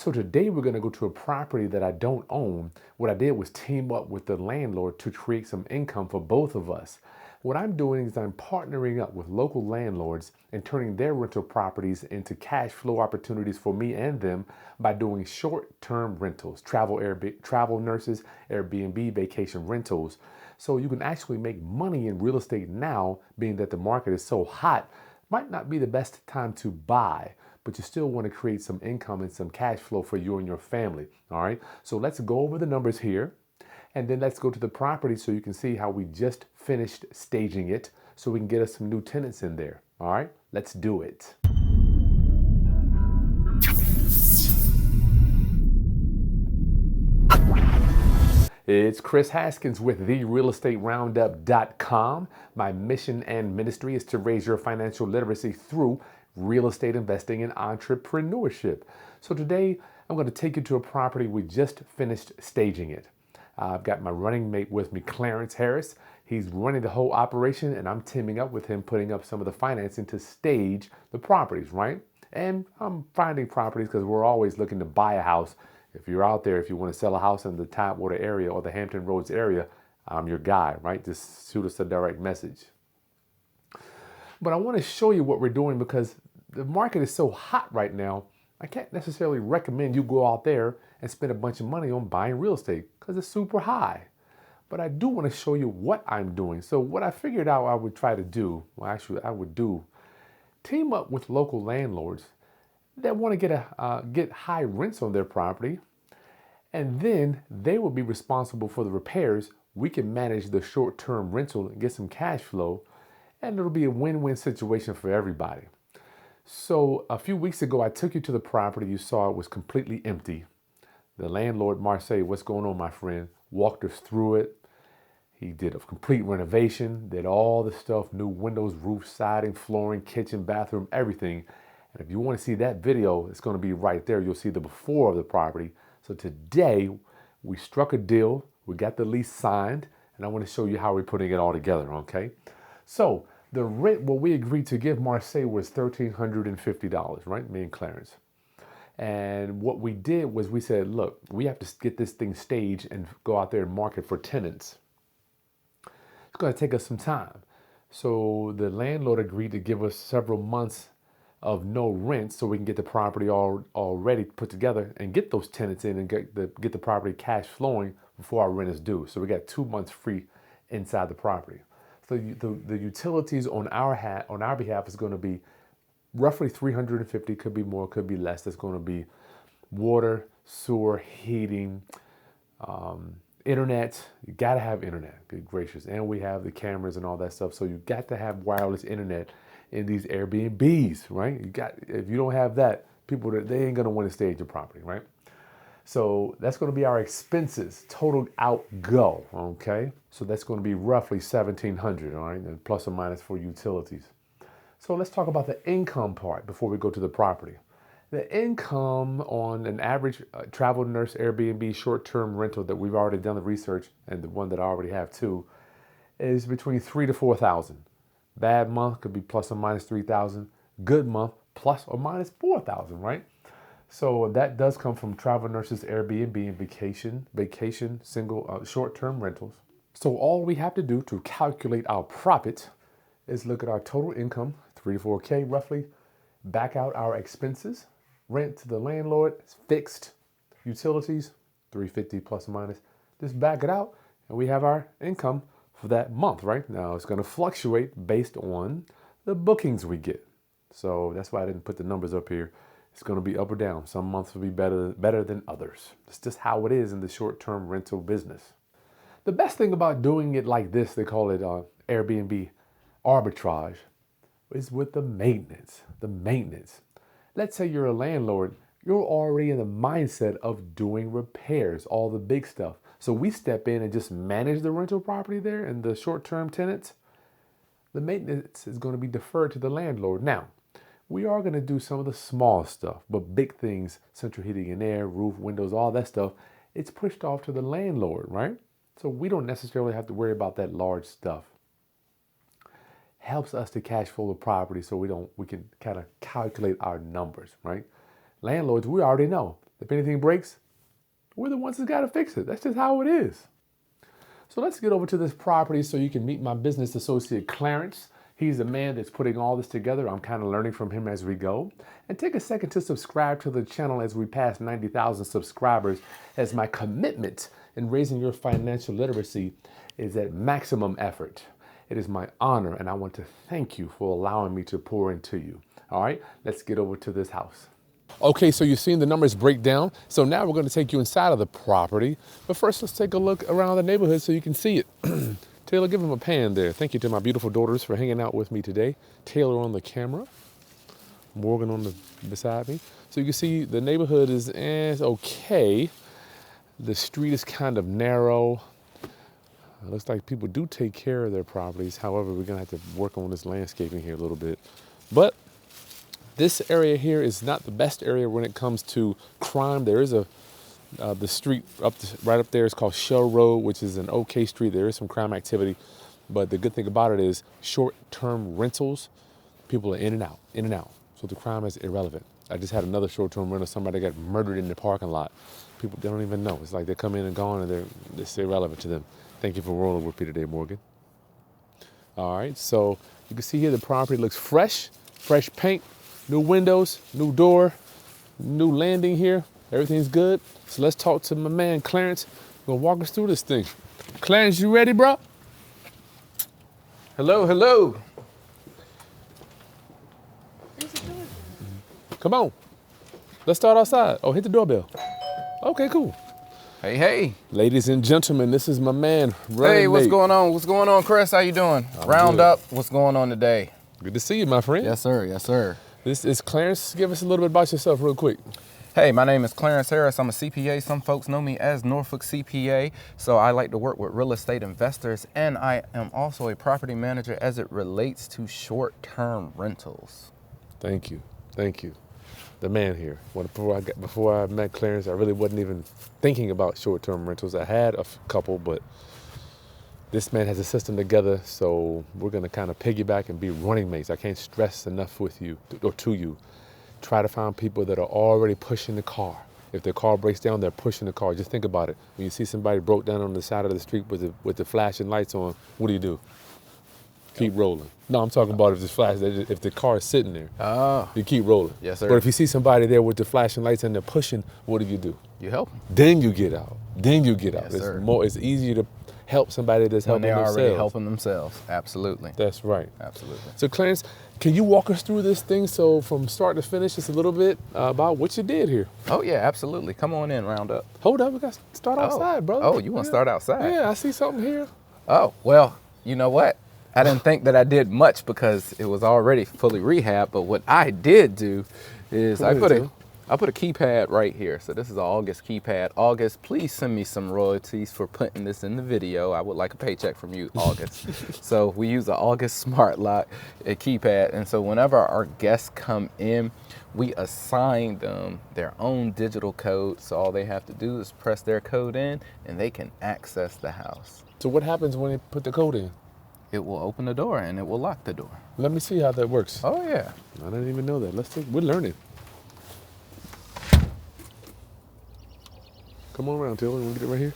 So today we're going to go to a property that I don't own. What I did was team up with the landlord to create some income for both of us. What I'm doing is I'm partnering up with local landlords and turning their rental properties into cash flow opportunities for me and them by doing short-term rentals, travel nurses, Airbnb, vacation rentals. So you can actually make money in real estate now, being that the market is so hot. Might not be the best time to buy, but you still want to create some income and some cash flow for you and your family. All right. So let's go over the numbers here. And then let's go to the property so you can see how we just finished staging it so we can get us some new tenants in there. All right, let's do it. It's Chris Haskins with therealestateroundup.com. My mission and ministry is to raise your financial literacy through real estate investing and entrepreneurship. So today I'm going to take you to a property we just finished staging it. I've got my running mate with me, Clarence Harris. He's running the whole operation and I'm teaming up with him, putting up some of the financing to stage the properties, right? And I'm finding properties because we're always looking to buy a house. If you're out there, if you want to sell a house in the Tidewater area or the Hampton Roads area, I'm your guy, right? Just shoot us a direct message. But I want to show you what we're doing because the market is so hot right now. I can't necessarily recommend you go out there and spend a bunch of money on buying real estate because it's super high. But I do want to show you what I'm doing. So what I figured out I would try to do, well, actually I would do, team up with local landlords that want to get high rents on their property. And then they will be responsible for the repairs. We can manage the short-term rental and get some cash flow. And it'll be a win-win situation for everybody. So a few weeks ago, I took you to the property. You saw it was completely empty. The landlord, Marseille, what's going on, my friend, walked us through it. He did a complete renovation, did all the stuff, new windows, roof, siding, flooring, kitchen, bathroom, everything. And if you want to see that video, it's going to be right there. You'll see the before of the property. So today, we struck a deal. We got the lease signed, and I want to show you how we're putting it all together, okay? So the rent, what we agreed to give Marseille was $1,350, right? Me and Clarence. And what we did was we said, look, we have to get this thing staged and go out there and market for tenants. It's going to take us some time. So the landlord agreed to give us several months of no rent so we can get the property already put together and get those tenants in and get the property cash flowing before our rent is due. So we got 2 months free inside the property. So the utilities on our behalf is going to be roughly $350, could be more, could be less. That's going to be water, sewer, heating, internet. You got to have internet, good gracious. And we have the cameras and all that stuff. So you got to have wireless internet in these Airbnbs, right? If you don't have that, people, they ain't going to want to stay at your property, right? So that's going to be our expenses, total outgo, okay? So that's going to be roughly $1,700, all right? And plus or minus for utilities. So let's talk about the income part before we go to the property. The income on an average travel nurse Airbnb short-term rental that we've already done the research, and the one that I already have too, is between $3,000 to $4,000. Bad month could be plus or minus $3,000. Good month, plus or minus $4,000, right? So that does come from travel nurses Airbnb and vacation single short-term rentals. So all we have to do to calculate our profit is look at our total income, 3 to 4K roughly, back out our expenses, rent to the landlord, it's fixed, utilities, $350 plus or minus. Just back it out and we have our income for that month, right? Now it's going to fluctuate based on the bookings we get. So that's why I didn't put the numbers up here. It's going to be up or down. Some months will be better than others. It's just how it is in the short-term rental business. The best thing about doing it like this, they call it Airbnb arbitrage, is with the maintenance. Let's say you're a landlord, you're already in the mindset of doing repairs, all the big stuff. So we step in and just manage the rental property there and the short-term tenants. The maintenance is going to be deferred to the landlord. Now, we are going to do some of the small stuff, but big things, central heating and air, roof, windows, all that stuff, it's pushed off to the landlord, right? So we don't necessarily have to worry about that large stuff. Helps us to cash flow the property so we can kind of calculate our numbers, right? Landlords, we already know If anything breaks, we're the ones that's got to fix it. That's just how it is. So let's get over to this property so you can meet my business associate, Clarence. He's the man that's putting all this together. I'm kind of learning from him as we go. And take a second to subscribe to the channel as we pass 90,000 subscribers, as my commitment in raising your financial literacy is at maximum effort. It is my honor, and I want to thank you for allowing me to pour into you. All right, let's get over to this house. Okay, so you've seen the numbers break down. So now we're going to take you inside of the property. But first, let's take a look around the neighborhood so you can see it. Taylor, give him a pan there. Thank you to my beautiful daughters for hanging out with me today. Taylor on the camera, Morgan on the beside me. So you can see the neighborhood is okay. The street is kind of narrow. It looks like people do take care of their properties. However, we're gonna have to work on this landscaping here a little bit. But this area here is not the best area when it comes to crime. There is the street right up there is called Shell Road, which is an okay street. There is some crime activity, but the good thing about it is short-term rentals. People are in and out. So the crime is irrelevant. I just had another short-term rental. Somebody got murdered in the parking lot. People, they don't even know. It's like they come in and gone, and it's irrelevant to them. Thank you for rolling with me today, Morgan. All right, so you can see here the property looks fresh paint, new windows, new door, new landing here. Everything's good. So let's talk to my man, Clarence. He's gonna walk us through this thing. Clarence, you ready, bro? Hello. Come on. Let's start outside. Oh, hit the doorbell. Okay, cool. Hey. Ladies and gentlemen, this is my man, Hey, what's going on? What's going on, Chris? How you doing? Round up. What's going on today? Good to see you, my friend. Yes, sir. This is Clarence. Give us a little bit about yourself real quick. Hey, my name is Clarence Harris. I'm a CPA. Some folks know me as Norfolk CPA. So I like to work with real estate investors, and I am also a property manager as it relates to short-term rentals. Thank you. The man here. Before I met Clarence, I really wasn't even thinking about short-term rentals. I had a couple, but this man has a system together, so we're gonna kind of piggyback and be running mates. I can't stress enough with you, or to you. Try to find people that are already pushing the car. If their car breaks down, they're pushing the car. Just think about it. When you see somebody broke down on the side of the street with the flashing lights on, what do? Keep rolling. No, I'm talking about if the car is sitting there, you keep rolling. Yes, sir. But if you see somebody there with the flashing lights and they're pushing, what do? You help them. Then you get out. Yes, sir. It's easier to help somebody that's helping themselves. When they're already helping themselves. Absolutely. That's right. Absolutely. So Clarence, can you walk us through this thing? So from start to finish, just a little bit about what you did here. Oh, yeah, absolutely. Come on in, round up. Hold up, we got to start outside, brother. Oh, you want to start outside? Yeah, I see something here. Oh, well, you know what? I didn't think that I did much because it was already fully rehabbed, but what I did do is I put a keypad right here. So this is an August keypad. August, please send me some royalties for putting this in the video. I would like a paycheck from you, August. So we use an August smart lock, a keypad. And so whenever our guests come in, we assign them their own digital code. So all they have to do is press their code in and they can access the house. So what happens when they put the code in? It will open the door and it will lock the door. Let me see how that works. Oh, yeah. I didn't even know that. We're learning. Come on around, Taylor. We'll get it right here.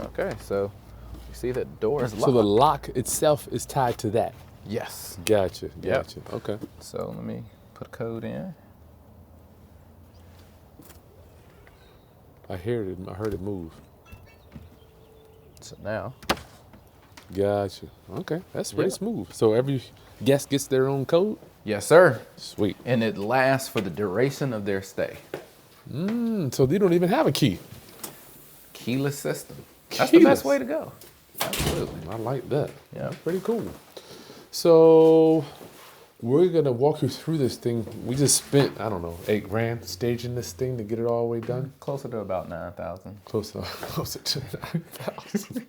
Okay, so you see the door is locked. So the lock itself is tied to that. Yes. Gotcha. Yep. Okay. So let me put a code in. I heard it move. So now. Gotcha. Okay, that's pretty smooth. So every guest gets their own code? Yes, sir. Sweet. And it lasts for the duration of their stay. So they don't even have a key. Keyless system. That's the best way to go. Absolutely. I like that. Yeah. That's pretty cool. So we're gonna walk you through this thing. We just spent, I don't know, $8,000 staging this thing to get it all the way done. Closer to about 9,000. Closer to 9,000.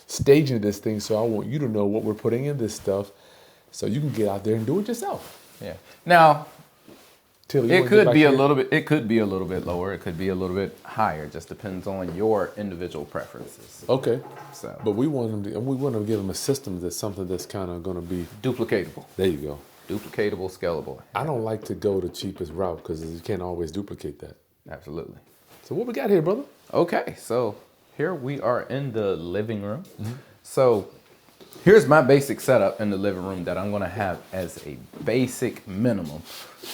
Staging this thing, so I want you to know what we're putting in this stuff, so you can get out there and do it yourself. Yeah. Now, Till it could be a little bit. It could be a little bit lower. It could be a little bit higher. Just depends on your individual preferences. Okay. So, but we want to give them a system that's something that's kind of going to be duplicatable. There you go. Duplicatable, scalable. I don't like to go the cheapest route because you can't always duplicate that. Absolutely. So what we got here, brother? Okay, so here we are in the living room. So here's my basic setup in the living room that I'm gonna have as a basic minimum.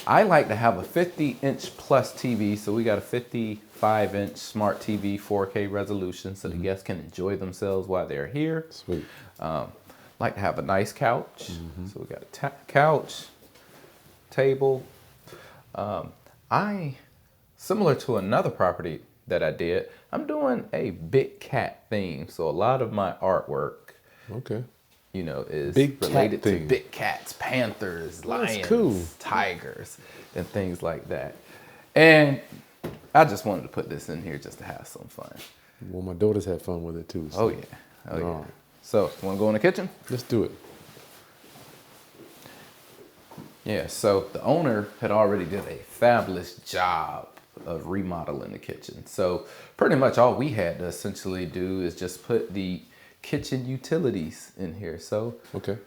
I like to have a 50-inch plus TV. So we got a 55-inch smart TV, 4K resolution, so the guests can enjoy themselves while they're here. Sweet. Like to have a nice couch. So we got a couch, table. Similar to another property that I did, I'm doing a big cat theme. So a lot of my artwork, Okay. you know, is Big cat related to theme. big cats, panthers, lions, cool. tigers, and things like that. And I just wanted to put this in here just to have some fun. Well, my daughters had fun with it too. So. Oh yeah, oh yeah. All right. So, you want to go in the kitchen? Let's do it. Yeah, so the owner had already did a fabulous job of remodeling the kitchen. So pretty much all we had to essentially do is just put the kitchen utilities in here. So Okay.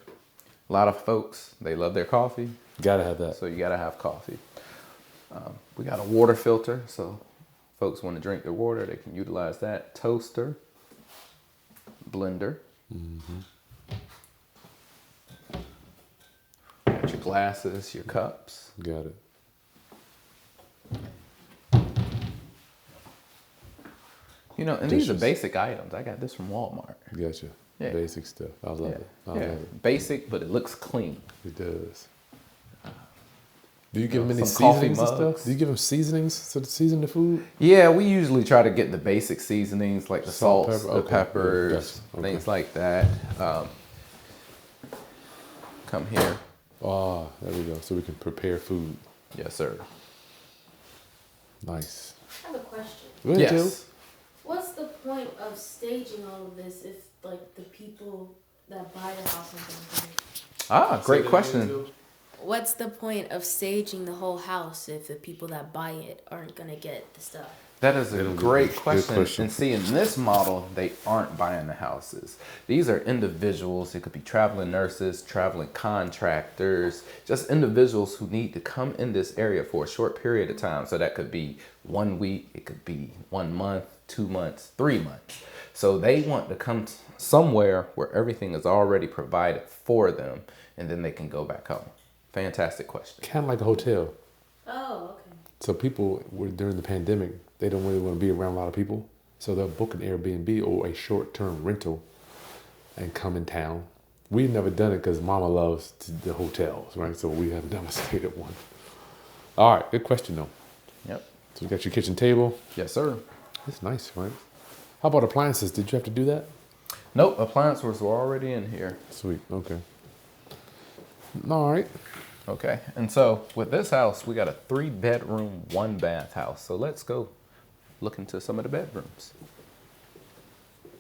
a lot of folks, they love their coffee. Gotta have that. So you gotta have coffee. We got a water filter. So folks want to drink their water, they can utilize that. Toaster, blender. Got your glasses, your cups. Got it. You know, and these are Dishes. basic items. I got this from Walmart. Gotcha. Yeah. Basic stuff. I love it. I Yeah. love it. Basic, but it looks clean. It does. Do you give them any some coffee seasonings and mugs. stuff? Do you give them seasonings to season the food? Yeah, we usually try to get the basic seasonings like the Salt, salts, pepper, the okay, peppers, gotcha, okay. things like that. Come here. Ah, there we go. So we can prepare food. Yes, sir. Nice. I have a question. Go ahead, Jill. Yes. What's the point of staging all of this if, like, the people that buy the house aren't gonna get it? Ah, great question. What's the point of staging the whole house if the people that buy it aren't gonna get the stuff? That is a great good question. question. And see, in this model, they aren't buying the houses. These are individuals. It could be traveling nurses, traveling contractors, just individuals who need to come in this area for a short period of time. So that could be 1 week, it could be 1 month, 2 months, 3 months. So they want to come somewhere where everything is already provided for them, and then they can go back home. Fantastic question. Kind of like a hotel. Oh, okay. So people were during the pandemic, they don't really want to be around a lot of people. So they'll book an Airbnb or a short-term rental and come in town. We've never done it because Mama loves the hotels, right? So we have never stayed at one. All right, good question though. Yep. So you got your kitchen table. Yes, sir. It's nice, right? How about appliances? Did you have to do that? Nope, appliances were already in here. Sweet, okay. All right. Okay, and so with this house, we got a 3-bedroom, 1-bath house. So let's go look into some of the bedrooms.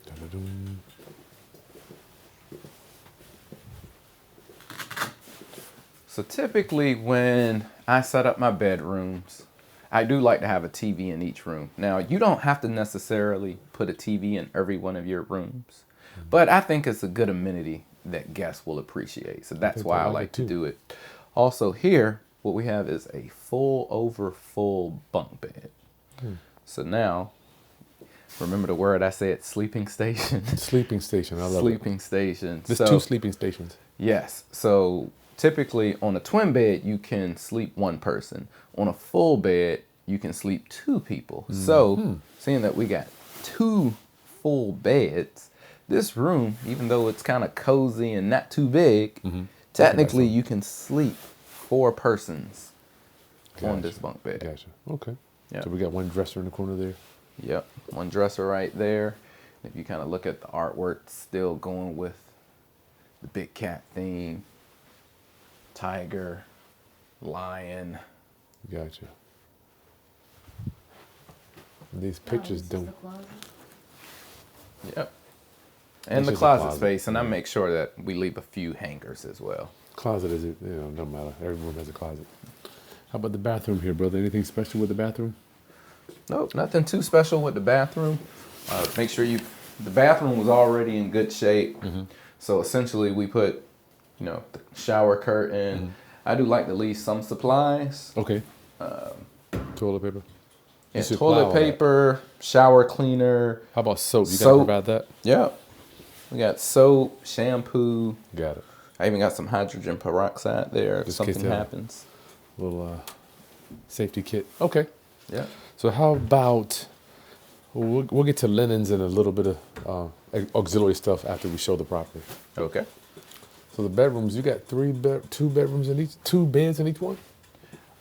Dun-dun-dun. So typically when I set up my bedrooms, I do like to have a TV in each room. Now, you don't have to necessarily put a TV in every one of your rooms, but I think it's a good amenity that guests will appreciate. So that's think why I I like like it to too. do it. Also here, what we have is a full bunk bed. So now, remember the word I said, sleeping station? Sleeping station, I love it. Sleeping station. There's So- 2 sleeping stations. Yes. So typically on a twin bed, you can sleep 1 person. On a full bed, you can sleep 2 people. So seeing that we got 2 full beds, this room, even though it's kind of cozy and not too big, technically you can sleep 4 persons on this bunk bed. Gotcha. Okay. Yeah. So we got 1 dresser in the corner there. Yep. 1 dresser right there. If you kind of look at the artwork, still going with the big cat theme, tiger, lion. Gotcha. And these pictures This is don't. the closet? Yep. And This the is a closet, closet. space, and I make sure that we leave a few hangers as well. Closet is it? Don't matter. Every room has a closet. How about the bathroom here, brother? Anything special with the bathroom? Nope, nothing too special with the bathroom. Make sure the bathroom was already in good shape. So essentially we put, the shower curtain. I do like to leave some supplies. Okay. Toilet paper. Yeah, You supply all toilet that. paper, shower cleaner. How about soap? You got to Soap. provide that? Yeah. We got soap, shampoo. Got it. I even got some hydrogen peroxide there if Just in case something they- happens. Little safety kit. Okay. Yeah. So how about we'll get to linens and a little bit of auxiliary stuff after we show the property. Okay. So the bedrooms, you got two bedrooms in each, 2 beds in each one.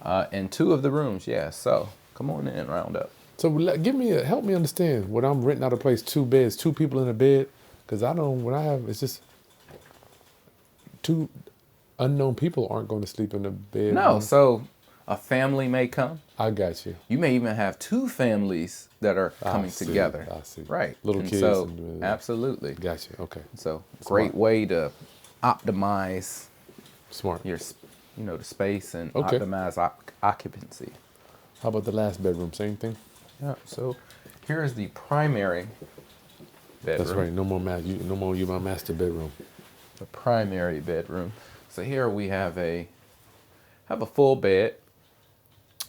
And 2 of the rooms, yeah. So come on in, round up. So help me understand when I'm renting out a place, 2 beds, 2 people in a bed, because it's just 2 unknown people aren't going to sleep in the bed. No, so a family may come. I got you. You may even have 2 families that are coming see, together. I see. Right. Little And kids So and- absolutely. Got you. Okay. So Smart. great way to optimize Smart. your, the space and Okay. optimize occupancy. How about the last bedroom? Same thing. Yeah. So here is the primary bedroom. That's right. No more you my master bedroom. The primary bedroom. So here we have a full bed.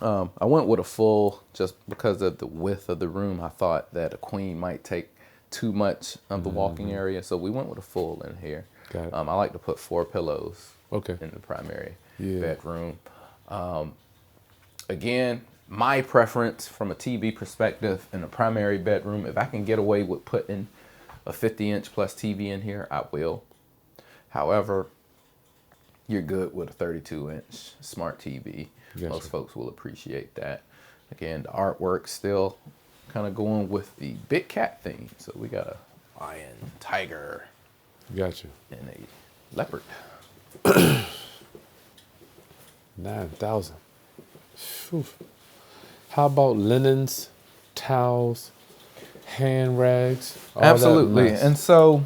I went with a full just because of the width of the room. I thought that a queen might take too much of the walking area, so we went with a full in here. Got it. I like to put 4 pillows Okay. in the primary Yeah. bedroom. Again, my preference from a TV perspective in a primary bedroom, if I can get away with putting a 50-inch plus TV in here, I will. However, you're good with a 32-inch smart TV. Gotcha. Most folks will appreciate that. Again, the artwork still kind of going with the big cat theme. So we got a lion, tiger, Got you. and a leopard. 9,000. Phew. How about linens, towels, hand rags? all that Absolutely. mess? And so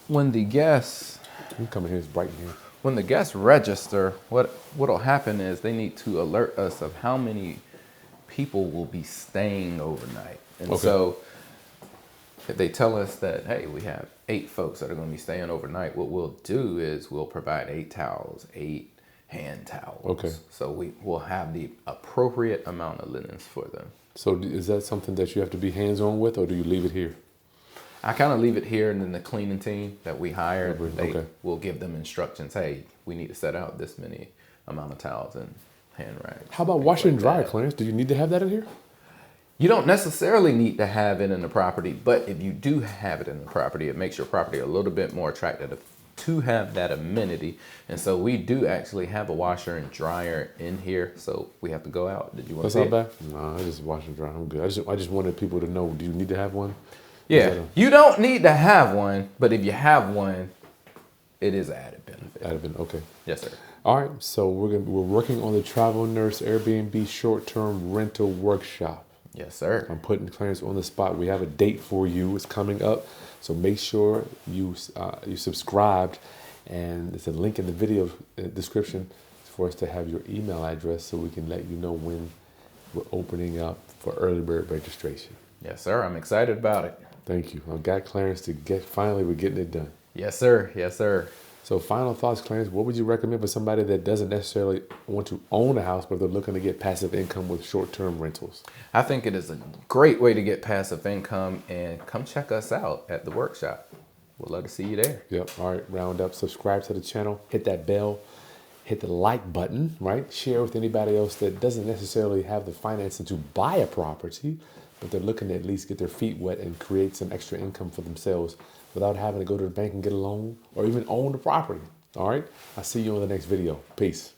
when the guests You come in here, it's bright in here. when the guests register, what'll happen is they need to alert us of how many people will be staying overnight. And Okay. so if they tell us that, hey, we have 8 folks that are going to be staying overnight, what we'll do is we'll provide 8 towels, 8 hand towels. Okay. So we will have the appropriate amount of linens for them. So is that something that you have to be hands-on with, or do you leave it here? I kind of leave it here, and then the cleaning team that we hire, they Okay. will give them instructions. Hey, we need to set out this many amount of towels and hand rags. How about things washer and like dryer, that. Clarence? Do you need to have that in here? You don't necessarily need to have it in the property, but if you do have it in the property, it makes your property a little bit more attractive to have that amenity. And so we do actually have a washer and dryer in here, so we have to go out. Did you want That's to see not it? bad. No, I just wash and dry. I'm good. I just wanted people to know. Do you need to have one? Yeah, Is that you don't need to have one, but if you have one, it is an added benefit. That'd have been okay. Yes, sir. All right. So we're working on the Travel Nurse Airbnb short-term rental workshop. Yes, sir. I'm putting Clarence on the spot. We have a date for you. It's coming up. So make sure you subscribed, and there's a link in the video description for us to have your email address so we can let you know when we're opening up for early bird registration. Yes, sir. I'm excited about it. Thank you. I got Clarence finally we're getting it done. Yes, sir. Yes, sir. So final thoughts, Clarence, what would you recommend for somebody that doesn't necessarily want to own a house, but they're looking to get passive income with short-term rentals? I think it is a great way to get passive income, and come check us out at the workshop. We'd love to see you there. Yep. All right. Round up. Subscribe to the channel. Hit that bell. Hit the like button, right? Share with anybody else that doesn't necessarily have the financing to buy a property, but they're looking to at least get their feet wet and create some extra income for themselves without having to go to the bank and get a loan or even own the property. All right. I'll see you on the next video. Peace.